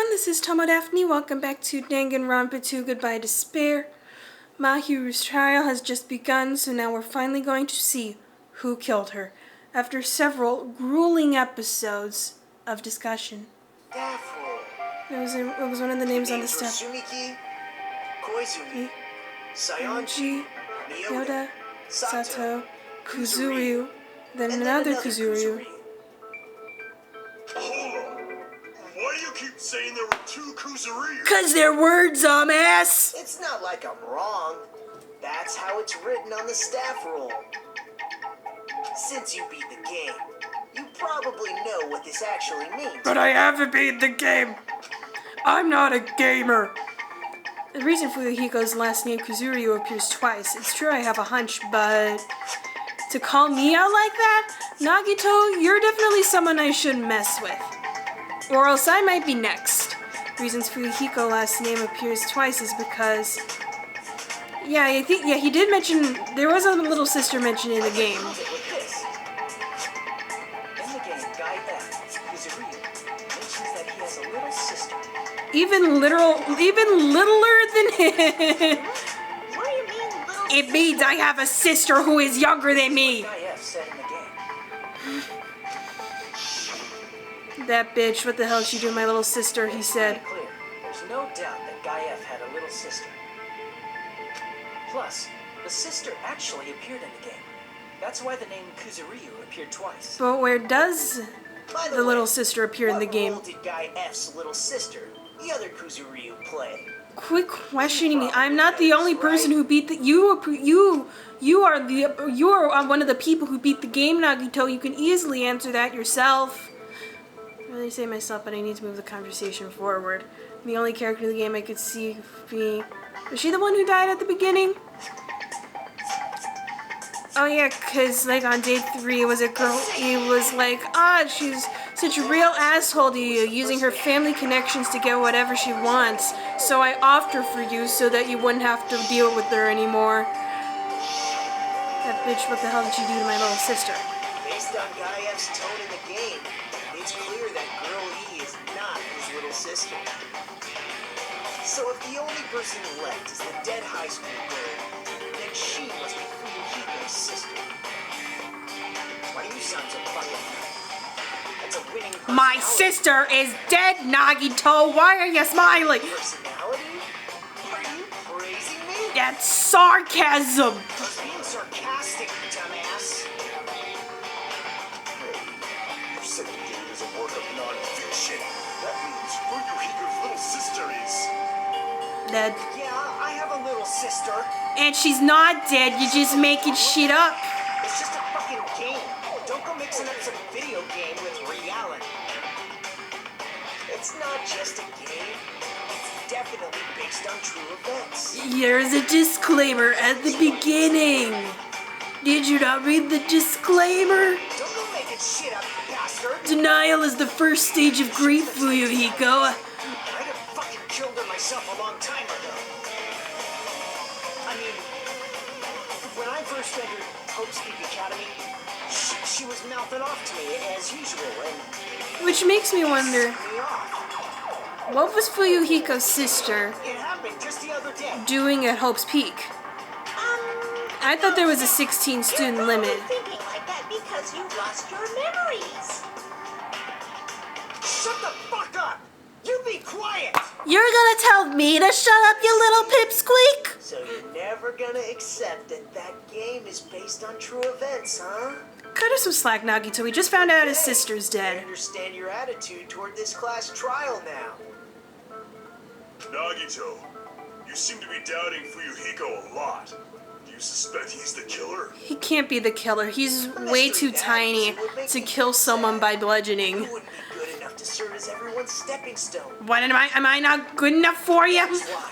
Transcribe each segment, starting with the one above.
everyone, this is Tomodaphne. Welcome back to Danganronpa 2 Goodbye Despair. Mahiru's trial has just begun, so now we're finally going to see who killed her, after several grueling episodes of discussion. It was one of the names on the step. Sumiki, Koizumi, Sayonji, Yoda, Sato, Kuzuryu, then another Kuzuryu. Why do you keep saying there were two Kuzuryu? Cause they're words, dumbass! It's not like I'm wrong. That's how it's written on the staff roll. Since you beat the game, you probably know what this actually means. But I haven't beat the game! I'm not a gamer! The reason Fuyuhiko's last name Kuzuryu appears twice. It's true I have a hunch, but to call me out like that? Nagito, you're definitely someone I shouldn't mess with. Or else I might be next. Reasons Fuyuhiko's last name appears twice is because... he did mention... There was a little sister mentioned in the game. In the game, Guy F. Kuzuryu mentions that he has a little sister. Even littler than him. What do you mean, little sister? It means I have a sister who is younger than me. Guy F said in the game. That bitch, what the hell is she doing, my little sister, he said. Clear. There's no doubt that Guy F had a little sister. Plus, the sister actually appeared in the game. That's why the name Kuzuryu appeared twice. But where does By the little sister appear in the game? What role did Guy F's little sister, the other Kuzuryu, play? Quit questioning me. I'm not the only person who beat the... You are one of the people who beat the game, Nagito. You can easily answer that yourself. I really say myself, but I need to move the conversation forward. The only character in the game I could see being... Was she the one who died at the beginning? Oh yeah, because like on day 3, it was a girl. It was like, she's such a real asshole to you, using her family connections to get whatever she wants. So I offed her for you so that you wouldn't have to deal with her anymore. That bitch, what the hell did she do to my little sister? Based on Guy F's tone in the game, it's clear that Girl E is not his little sister. So if the only person left is the dead high school girl, then she must be Fuyuhiko's sister. Why do you sound so fucking mad? That's a winning personality. My sister is dead, Nagito! Why are you smiling? Personality? Are you praising me? That's sarcasm! I was being sarcastic, dumbass. You said the game is a work of non-fiction. That means Fuyuhiko's little sister is... Dead. Yeah, I have a little sister. And she's not dead, you're just making shit up. It's just a fucking game. Don't go mixing up some video game with reality. It's not just a game. It's definitely based on true events. Here's a disclaimer at the beginning. Did you not read the disclaimer? Don't go making shit up, you bastard. Denial is the first stage of grief, Fuyuhiko. I'd have fucking killed her myself a long time ago. I mean, when I first entered Hope's Peak Academy, she was mouthing off to me as usual, and Which makes me wonder, me off. what was Fuyuhiko's sister It happened just the other day. doing at Hope's Peak? I thought there was a 16 student limit. You're thinking like that because you lost your memories. Shut the fuck up! You be quiet! You're gonna tell me to shut up, you little pipsqueak? So you're never gonna accept that that game is based on true events, huh? Cut her some slack, Nagito. We just found out his Hey, sister's I dead. understand your attitude toward this class trial now. Nagito, you seem to be doubting Fuyuhiko a lot. Do you suspect he's the killer? He can't be the killer. He's way too tiny to kill someone by bludgeoning. You wouldn't be good enough to serve as everyone's stepping stone. What am I not good enough for you? That's why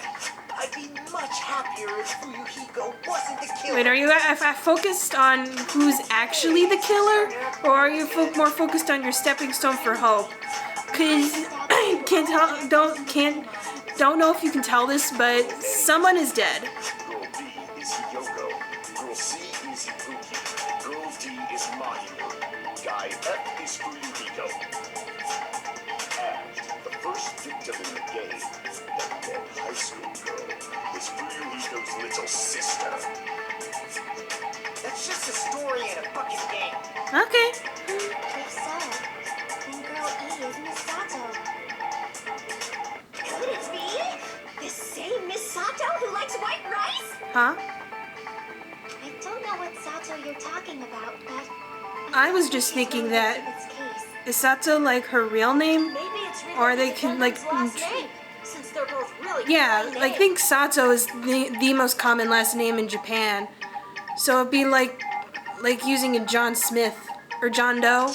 I'd be much happier if Fuyuhiko wasn't the killer. Wait, are you focused on who's actually the killer? Or are you more focused on your stepping stone for hope? Cause don't know if you can tell this, but someone is dead. Girl B is Hiyoko. Girl C is Ibuki. Girl D is Mahiru. Guy F is Fuyuhiko. And the first victim in the game, that dead high school girl, is Fuyuhiko's little sister. That's just a story in a fucking game. Okay. If so, then girl E is Miss Sato. Could it be the same Miss Sato who likes white rice? Huh? I don't know what Sato you're talking about, but I was just thinking that Its case. is Sato like her real name? Maybe it's Or related they to can, like, Dengan's last name, since they're both really Yeah, fun I names. think Sato is the most common last name in Japan. So it'd be like using a John Smith or John Doe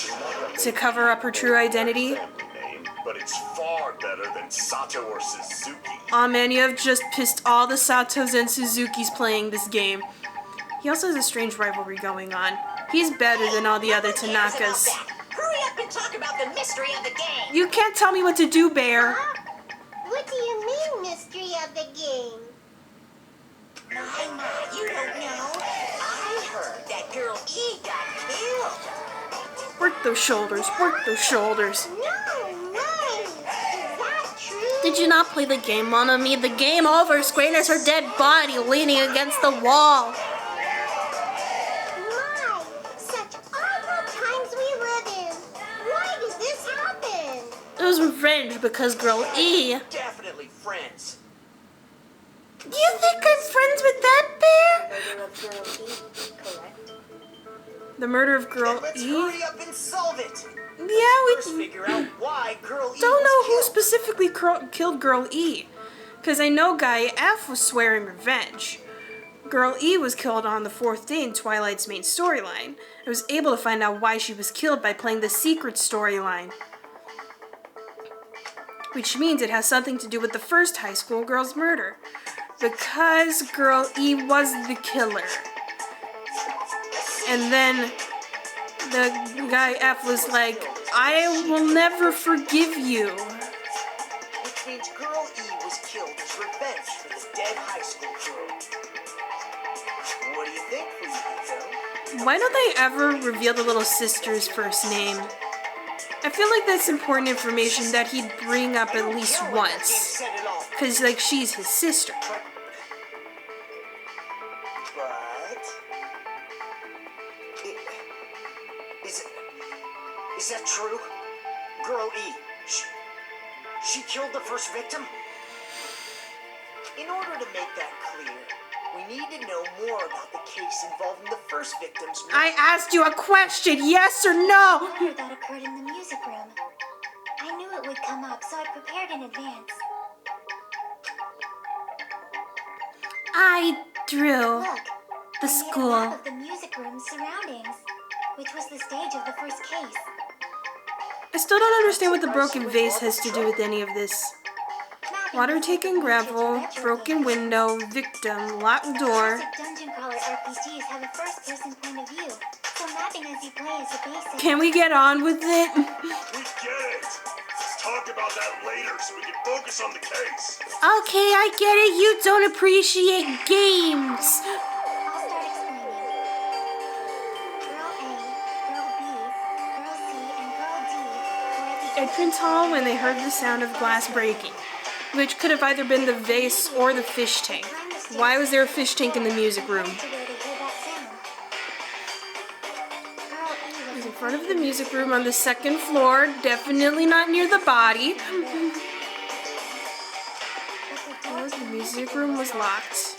to cover up her true identity. Family name, but it's far better than Sato or Suzuki. Aw man, you have just pissed all the Satos and Suzukis playing this game. He also has a strange rivalry going on. He's better than all the other Who cares about Tanakas. that? Hurry up and talk about the mystery of the game. You can't tell me what to do, Bear. What do you mean, mystery of the game? My, you don't know. I heard that girl E got killed. Work those shoulders, work those shoulders. No way. Is that true? Did you not play the game, Monami? The game over. Square as her dead body leaning against the wall. My, such awful times we live in. Why did this happen? It was revenge because girl E. Definitely friends. You think I'm friends with that bear? Murder of girl E, correct? The murder of girl Then let's E? hurry up and solve it. Yeah, First, we figure out why girl E don't know was who killed. specifically killed girl E. Because I know guy F was swearing revenge. Girl E was killed on the 4th day in Twilight's main storyline. I was able to find out why she was killed by playing the secret storyline. Which means it has something to do with the first high school girl's murder. Because girl E was the killer. And then the guy F was like, I will never forgive you. Which means girl E was killed as revenge for the dead high school girl. What do you think, Fuyuhiko? Why don't they ever reveal the little sister's first name? I feel like that's important information that he'd bring up at least Care what that game once. said at all. Because, like, she's his sister. But is that true? Girl E, she killed the first victim? In order to make that clear, we need to know more about the case involving the first victim's murder. I asked you a question, yes or no? Murder that occurred in the music room. I knew it would come up, so I prepared in advance. I drew Look, the I made a school. map of the music room's surroundings, which was the stage of the first case. I still don't understand what the broken vase has to do with any of this. Mapping Water the taken secret gravel, features of broken retro window, victim, locked door. Classic dungeon crawler RPGs have a first-person point of view, so mapping as you play is a basic. Can we get on with it? We get it. Let's talk about that later so we can focus on the case. Okay, I get it. You don't appreciate games. I'll start explaining. Girl A, Girl B, Girl C, and Girl D were at the Entrance hall when they heard the sound of glass breaking, which could have either been the vase or the fish tank. Why was there a fish tank in the music room? to where they heard that sound. Girl E It was was in front of the music room on the 2nd floor, definitely not near the body. Oh, the music room was locked. So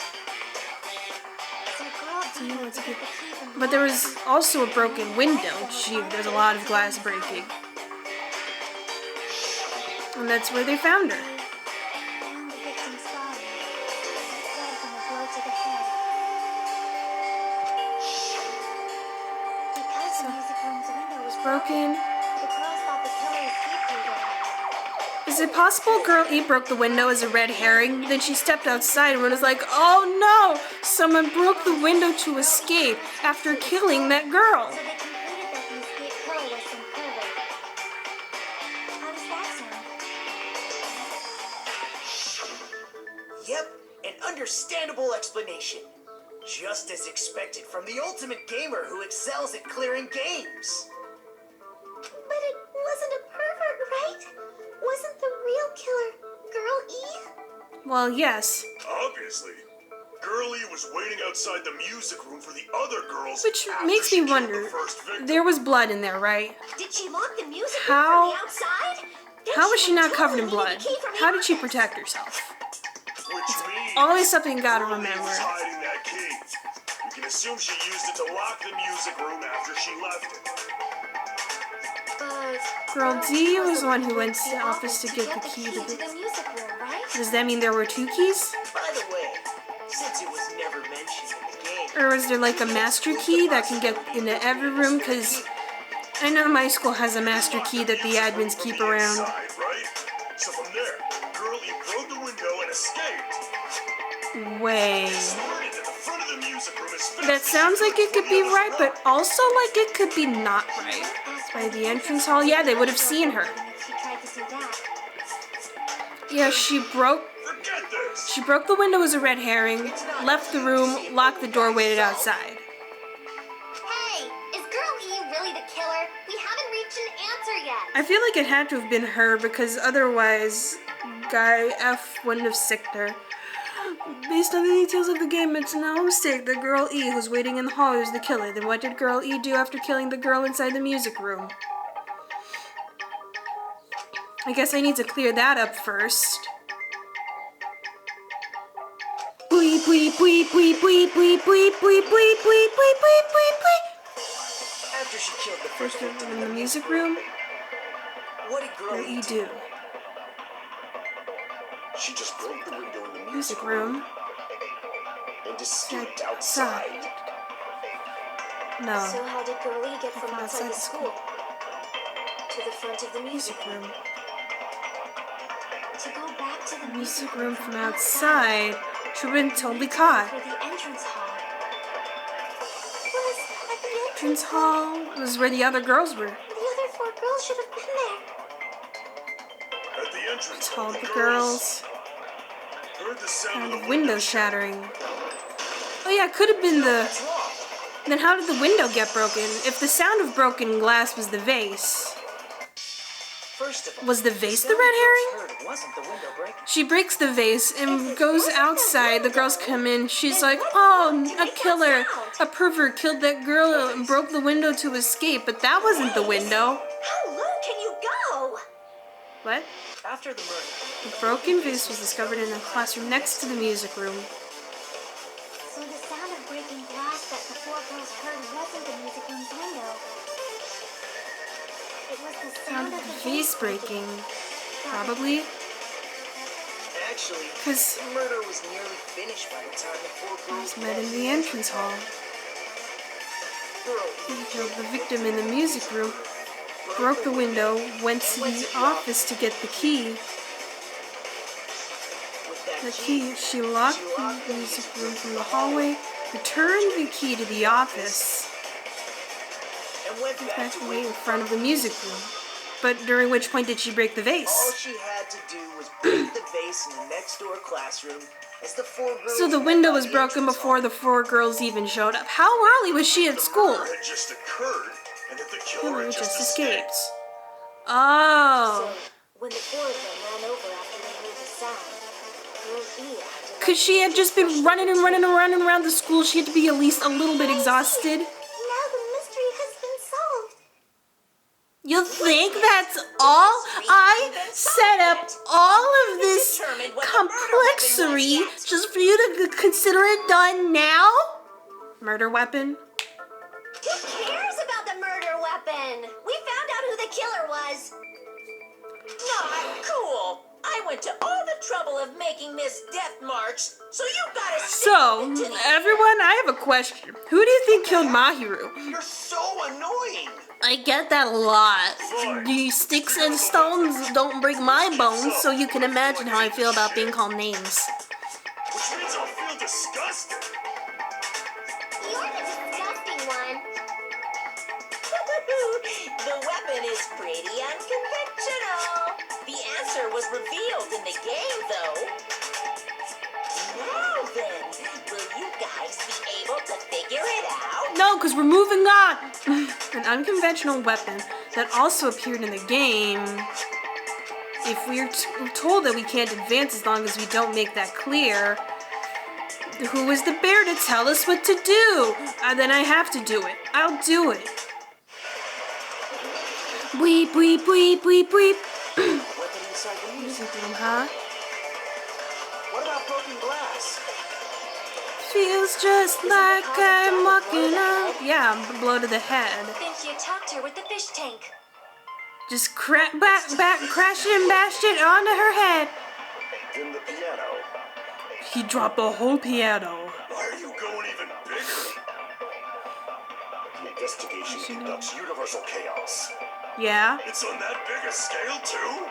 Girl D went to get the key from the But there was also a broken window. Gee, there's a lot of glass breaking. And that's where they found her. found the victim's body, dead from a blow to the head. Because the music room's window was Broken. the girls thought the killer escaped through there. Is it possible Girl E broke the window as a red herring? Then she stepped outside and was like, oh no! Someone broke the window to escape after killing that girl. So they concluded that the escaped killer was some pervert. How does that sound? Yep, an understandable explanation. Just as expected from the ultimate gamer who excels at clearing games. But it wasn't a pervert, right? Wasn't the real killer Well, yes. Obviously. Girl E was waiting outside the music room for the other girls. Which after makes she me killed wonder, the first victim. there was blood in there, right? Did she lock the music How- room from the outside? Then How was she not totally covered in needed blood? the key from the How did she office. protect herself? Which means Always something you gotta Girl E remember. was hiding that key. We can assume she used it to lock the music room after she left it. But Girl D was the one who went to to the office to get the key to the music room, right? Does that mean there were 2 keys? By the way, since it was never mentioned in the game, Or is there like a master key that can get into every room? Because I know my school has a master key that the admins keep around. Inside, right? So from there, Girl E broke the window and escaped. Way. Sprinted to the front of the music room as fast That as she sounds like it before could the be others right, but arrived. also like it could be not right. By the entrance hall, yeah, they would have seen her. If she tried to do that. Yeah, she broke Forget this. the window as a red herring, left the room, locked the door, waited outside. Hey, is Girl E really the killer? We haven't reached an answer yet. I feel like it had to have been her because otherwise Guy F wouldn't have sicked her. Based on the details of the game, it's no mistake that Girl E, who's waiting in the hall, is the killer. Then what did Girl E do after killing the girl inside the music room? I guess I need to clear that up first. Bwee, bwee, bwee, bwee, bwee, bwee, bwee, bwee, bwee, bwee, bwee, bwee, bwee, bwee. after she killed the first First victim in the music room, what did Girl what do E you do? do? She just broke the window in the Music room. and escaped Outside. outside. No. So how did Girl E get from From outside outside the school to the front of the music Music room. To go back to the Music room from outside. She would have been totally caught. for the entrance hall. Was at the Entrance hall was where the other girls were. The other 4 girls should have been there. At the entrance All hall, the girls. heard the sound And of the window shattering. Oh yeah, it could have been the... What's wrong? Then how did the window get broken? If the sound of broken glass was the vase, First of all, was the vase the sound red girls herring? heard wasn't the window breaking. She breaks the vase and goes outside. The girls come in. She's like, oh, a killer, a pervert killed that girl and broke the window to escape. But that wasn't the window. How low can you go? What? After the murder, The broken vase was discovered in a classroom next to the music room. So the sound of breaking glass that the 4 girls heard wasn't the music room's window. It was the sound of the Vase breaking, probably. actually, Because the murder was nearly finished by the time the 4 girls met in the entrance hall. Girl He killed the victim in the music room, broke the window, went to the office to get the key. with that The key, she locked the music room from the hallway, returned the key to the office, and went back back to away wait in front of the music room. But during which point did she break the All vase? she had to do was break the vase in the next door classroom as the 4 girls So the met window by was the broken entrance before hall. the 4 girls even showed up. How early was she at The school? murder had just occurred, and that the killer Killer had just just escaped. So, Oh. when the 4 of them ran over after they heard the sound, Girl E had to Because she had just been running and running and running around the school. She had to be at least a little bit exhausted. Now the mystery has been solved. You think that's all? I set up all of this complexity just for you to consider it done now? Murder weapon? Who cares about the murder weapon? We found out who the killer was. Not cool. I went to all the trouble of making this death march, so you gotta stick So, with it to the everyone, I have a question. Who do you think killed Mahiru? You're so annoying! I get that a lot. The sticks and stones don't break my bones, so you can imagine how I feel about being called names. Which means I'll feel disgusted. You're the disgusting one. The weapon is pretty unconventional. The answer was revealed in the game, though. Now then, will you guys be able to figure it out? No, because we're moving on. An unconventional weapon that also appeared in the game if we're told that we can't advance as long as we don't make that clear, who is the bear to tell us what to do? Then I have to do it. I'll do it. Weep, weep, weep, weep, weep. Weapon inside the music. Huh? What about broken glass? Feels just like I'm walking up. Yeah, blow to the head. Think you attacked her with the fish tank. Just crashed it and bashed it onto her head. In the piano. He dropped the whole piano. Why are you going even bigger? The investigation conducts universal chaos. Yeah? It's on that big a scale, too?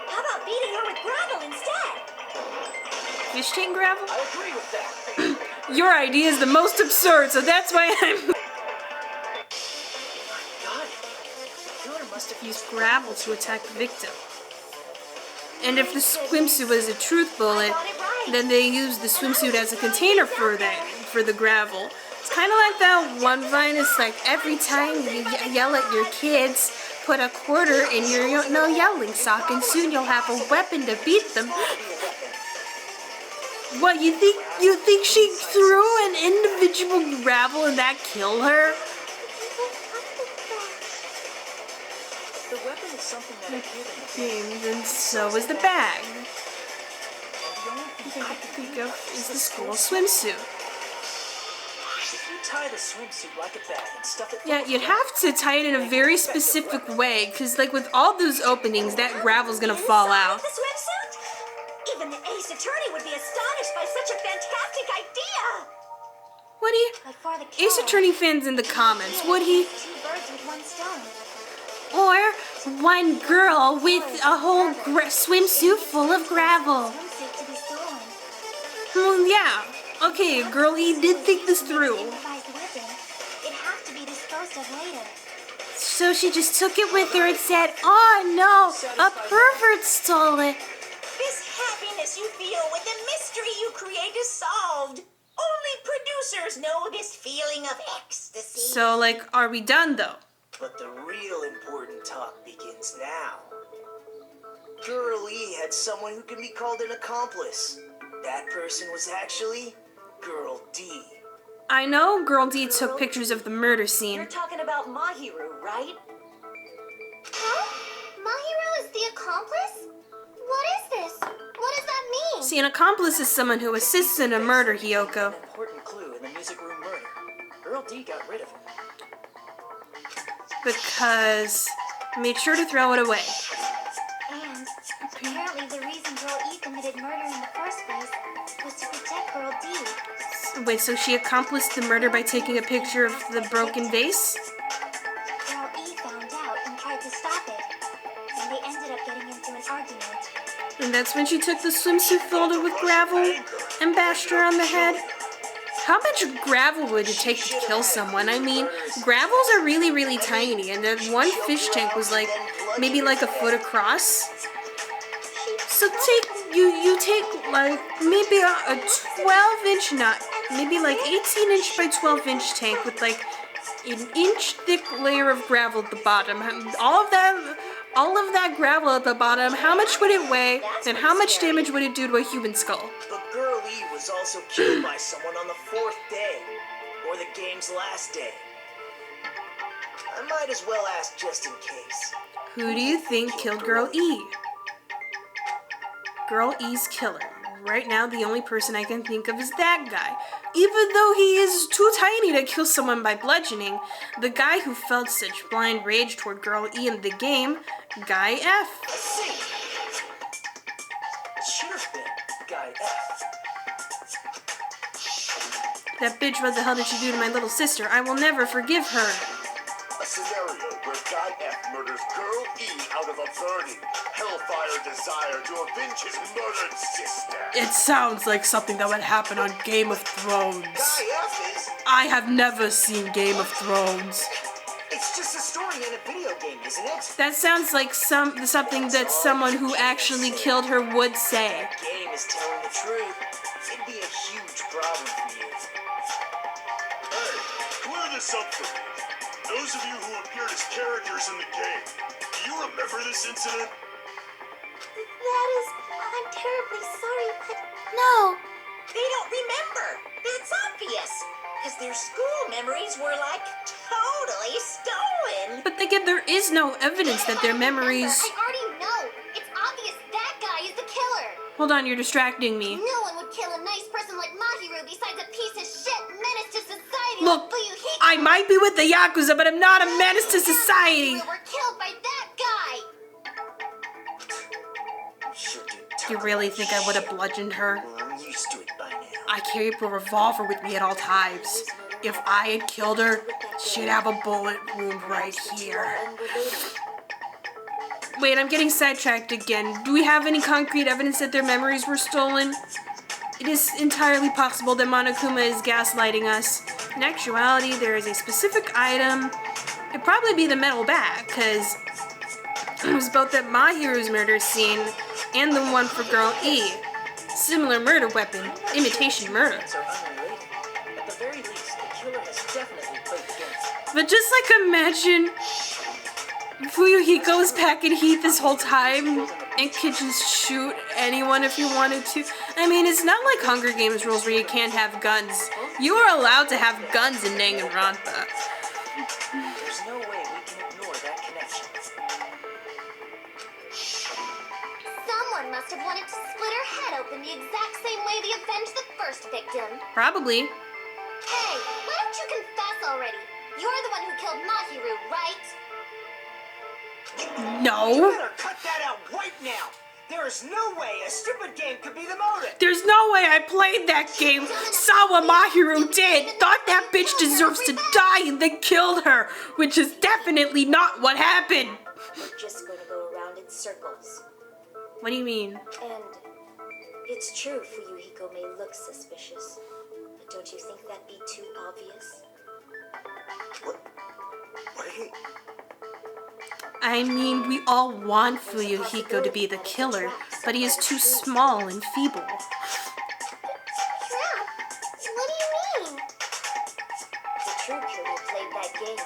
How about beating her with gravel instead? Fish tank gravel? I agree with that. Your idea is the most absurd, so that's why I'm... God, the killer must have Use gravel to attack the victim. And if the swimsuit was a truth bullet, then they use the swimsuit as a container for the gravel. It's kind of like that one vine. It's like every time you yell at your kids, put a quarter in your no yelling sock, and soon you'll have a weapon to beat them. What, you think she threw an individual gravel and that killed her? The weapon is something that appeared in the Games, and so is the bag. and the only thing I can Think of is the school swimsuit. If you tie the swimsuit like a bag and stuff it Yeah, you'd have to tie it in a very specific way, because like with all those openings, that gravel's gonna fall out. The swimsuit? Even the ace attorney would be astonished by such a fantastic idea. Would he? But for the Ace killer, Attorney fans in the comments, would he? 2 birds with 1 stone. Or one girl with a whole swimsuit full of gravel. Swimsuit to be stolen. Yeah. Okay, Girl E did think this through. Improvised weapon. It has to be disposed of later. So she just took it with her and said, "Oh no, a pervert stole it." This happiness you feel when the mystery you create is solved. Only producers know this feeling of ecstasy. So, like, are we done though? But the real important talk begins now. Girl E had someone who can be called an accomplice. That person was actually Girl D. I know Girl D took pictures of the murder scene. You're talking about Mahiru, right? Huh? Mahiru is the accomplice? What is this? What does that mean? See, an accomplice is someone who assists in a murder, Hiyoko. An important clue in the music room murder. Girl D got rid of him. Because I made sure to throw it away. And apparently the reason Girl E committed murder in the first place was to protect Girl D. Wait, so she accomplished the murder by taking a picture of the broken vase? Girl E found out and tried to stop it. And they ended up getting into an argument. And that's when she took the swimsuit filled with gravel and bashed her on the head? How much gravel would it take to kill someone? I mean, gravels are really, really tiny, and that one fish tank was like, maybe like a foot across. So you take like maybe a 12-inch nut, maybe like 18-inch by 12-inch tank with like an inch thick layer of gravel at the bottom. All of that gravel at the bottom, how much would it weigh, and how much damage would it do to a human skull? But Girl E was also killed by someone on the 4th day, or the game's last day. I might as well ask just in case. Who do you think killed Girl E? Girl E's killer. Right now, the only person I can think of is that guy. Even though he is too tiny to kill someone by bludgeoning, the guy who felt such blind rage toward Girl E in the game, Guy F. I see. It should have been Guy F. That bitch, what the hell did she do to my little sister? I will never forgive her. A scenario where Guy F murders Girl E out of a burning, hellfire desire to avenge his murdered sister. It sounds like something that would happen on Game of Thrones. Guy F is... I have never seen Game of Thrones. It's just a story in a video game, isn't it? That sounds like something that someone who actually killed her would say. That game is telling the truth. It'd be a huge problem for you. Hey, clear this up for me. Those of you who appeared as characters in the game, do you remember this incident? really sorry, but... No. They don't remember. That's obvious. Because their school memories were like totally stolen. But again, there is no evidence that their memories... I already know. It's obvious that guy is the killer. Hold on, you're distracting me. No one would kill a nice person like Mahiru besides a piece of shit menace to society Look, like Fuyuhiko. I might be with the Yakuza, but I'm not a menace to society. We were killed by that guy. You really think I would have bludgeoned her? Well, I'm used to it by now. I carry a revolver with me at all times. If I had killed her, she'd have a bullet wound right here. Wait, I'm getting sidetracked again. Do we have any concrete evidence that their memories were stolen? It is entirely possible that Monokuma is gaslighting us. In actuality, there is a specific item. It'd probably be the metal bat, because it was both at Mahiru's murder scene and the one for Girl E. Similar murder weapon, imitation murder. Are unrelated. At the very least, the killer has definitely played the game. But just like imagine Fuyuhiko was packing heat this whole time and could just shoot anyone if he wanted to. I mean, it's not like Hunger Games rules where you can't have guns. You are allowed to have guns in Danganronpa. There's no way we can ignore that connection. Someone must have wanted to split her head open the exact same way they avenged the first victim. Probably. Hey, why don't you confess already? You're the one who killed Mahiru, right? You No. better cut that out right now. There is no way a stupid game could be the motive. There's no way I played that game, saw what Mahiru did, thought that bitch deserves to die, and then killed her, which is definitely not what happened. We're just going to go around in circles. What do you mean? And it's true Fuyuhiko may look suspicious, but don't you think that'd be too obvious? What did he... I mean, we all want Fuyuhiko to be the killer, but he is too small and feeble. Crap! What do you mean? The true killer played that game,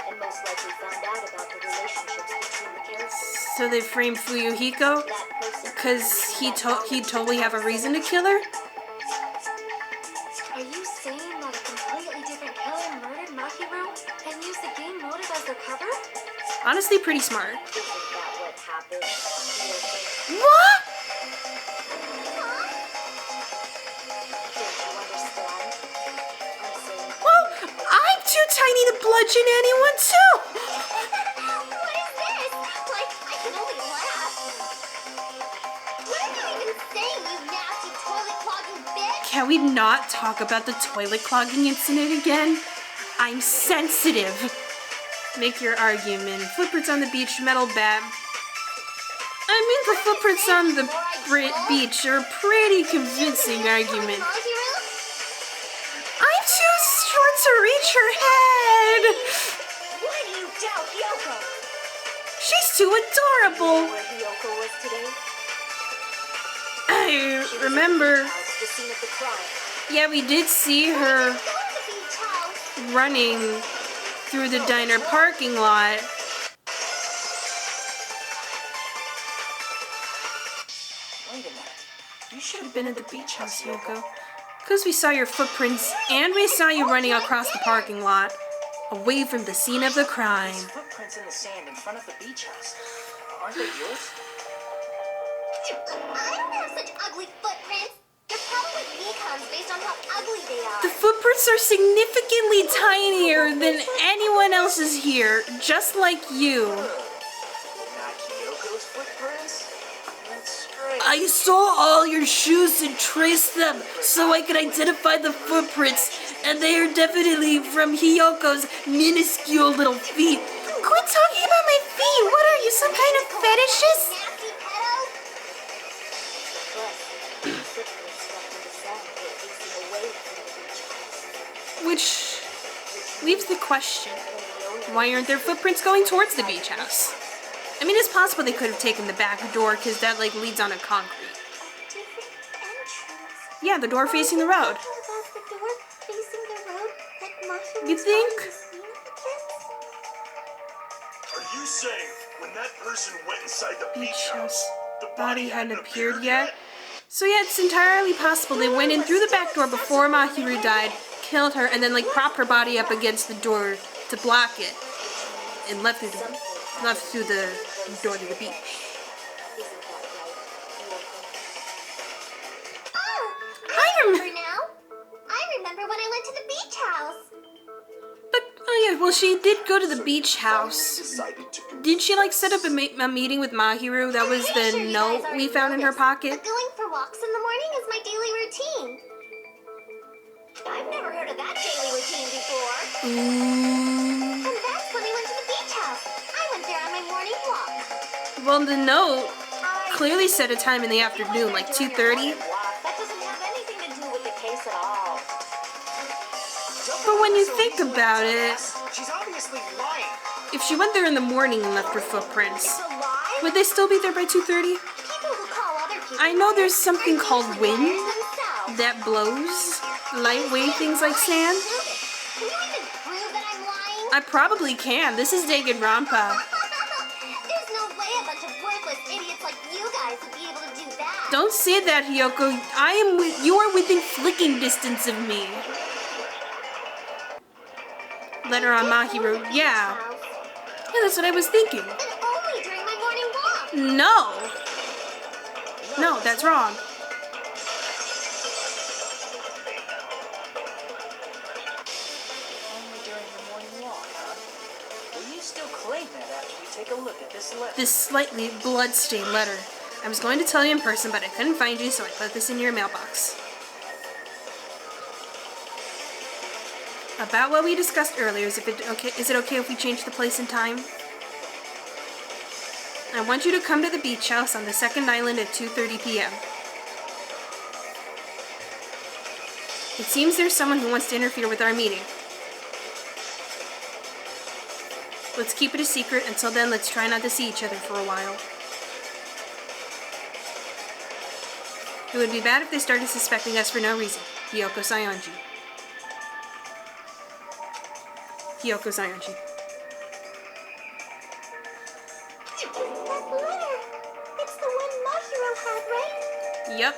and most likely found out about the relationships between the characters. So they framed Fuyuhiko? That person... Because he'd totally have a reason to kill her? Are you saying that a completely different killer murdered Mahiru and used the game motive as their cover? Honestly, pretty smart. Isn't that what happened? What? Don't you understand? I'm saying... Well, I'm too tiny to bludgeon anyone, too! What is this? Like, I can only laugh. What are you even saying, you nasty toilet-clogging bitch? Can we not talk about the toilet clogging incident again? I'm sensitive. Make your argument. Footprints on the beach, metal bat. I mean, the footprints on the beach are a pretty convincing argument. Mahiru? I'm too short to reach her head. Why do you doubt Yoko? She's too adorable. Where Hiyoko was today? I remember. The scene of the crime. Yeah, we did see her Go to the beach house. running through the diner parking lot. Wait a minute. You should have Been at the beach house, Yoko. Because we saw your footprints and we saw you running across the parking lot, away from the scene of the crime. These footprints in the sand in front of the beach house. Aren't they yours? I don't have such ugly footprints. They're probably decons based on how ugly they are. The footprints are significantly tinier than anyone else's here, just like you. Not Yoko's footprints? That's strange. I saw all your shoes and traced them so I could identify the footprints, and they are definitely from Hiyoko's minuscule little feet. Quit talking about my feet! What are you, some kind of fetishist? Nasty pedo. But footprints left in the sand were facing away from the beach house. Which leaves the question, why aren't their footprints going towards the beach house? I mean, it's possible they could have taken the back door because that leads on a concrete. Different entrance. Yeah, the door facing the road. What about the door facing the road that Mahiru You think? Are you saying when that person went inside the Beach beach house. the Body hadn't appeared yet? So yeah, it's entirely possible they went in through the back door before Mahiru died, killed her, and then like propped her body up against the door to block it, and left through the door to the beach. I remember now. I remember when I went to the beach house. But oh yeah, well she did go to the beach house. Decided to Did she like set up a meeting with Mahiru? That was the note we found in her pocket. But going for walks in the morning is my daily routine. I've never heard of that daily routine before. And that's when I went to the beach house. I went there on my morning walk. Well, the note clearly said a time in the afternoon, like 2:30. That doesn't have anything to do with the case at all. But when you think about it, She's obviously lying. if she went there in the morning and left her footprints, It's a lie? would they still be there by 2:30? People who call other people I know there's something liars called are wind themselves. that blows lightweight things like sand. Can you even prove that I'm lying? I probably can. This is Danganronpa. There's no way a bunch of worthless idiots like you guys would be able to do that. Don't say that, Hiyoko. You are within flicking distance of me. Letter on Mahiru. Yeah. Yeah, that's what I was thinking. And only during my morning walk. No. No, that's wrong. Only during your morning walk, huh? Will you still claim that after we take a look at this letter? This slightly blood-stained letter. I was going to tell you in person, but I couldn't find you, so I put this in your mailbox. About what we discussed earlier, is it okay if we change the place and time? I want you to come to the beach house on the second island at 2:30 p.m. It seems there's someone who wants to interfere with our meeting. Let's keep it a secret. Until then, let's try not to see each other for a while. It would be bad if they started suspecting us for no reason. Hiyoko Sayonji. Hiyoko Sayonji. That letter. It's the one Mahiru had, right? Yep.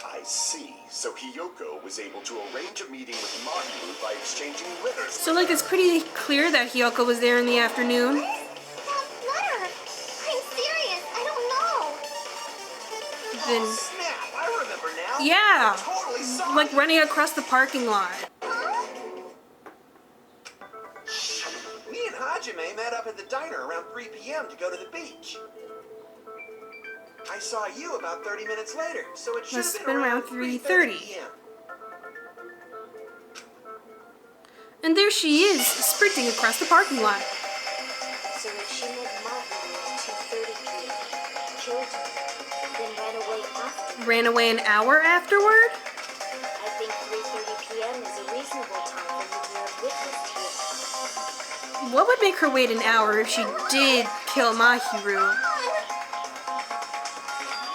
I see. So Hiyoko was able to arrange a meeting with Mahiru by exchanging letters. So like it's pretty clear that Hiyoko was there in the afternoon. That letter. I'm serious. I don't know. Then Snap! I remember now. yeah. Totally saw Like running across the parking lot. Me and Hajime met up at the diner around 3 p.m. to go to the beach. I saw you about 30 minutes later, so it should Must have been around 3:30 p.m. And there she is, sprinting across the parking lot. So if she met Mahiru at 2:30 p.m., killed her, then ran away after, Ran away an hour afterward? I think 3:30 p.m. is a reasonable time for you to have witnessed here. What would make her wait an hour if she did kill Mahiru? Now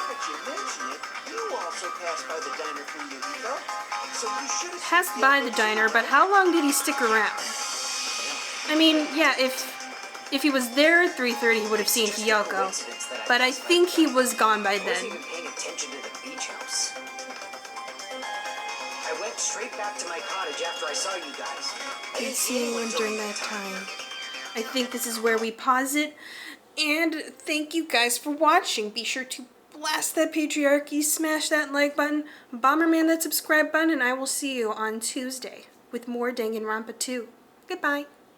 that you mention it, you also passed by the diner for Fuyuhiko, so you should have Passed by the diner, but how long did he stick around? I mean, yeah, if he was there at 3:30, he would have seen Hiyoko. But I think he was gone by I wasn't then. even paying attention to the beach house. I went straight back to my cottage after I saw you guys. I Didn't didn't see anyone till during that time. I think this is where we pause it. And thank you guys for watching. Be sure to blast that patriarchy, smash that like button, Bomberman that subscribe button, and I will see you on Tuesday with more Danganronpa 2. Goodbye.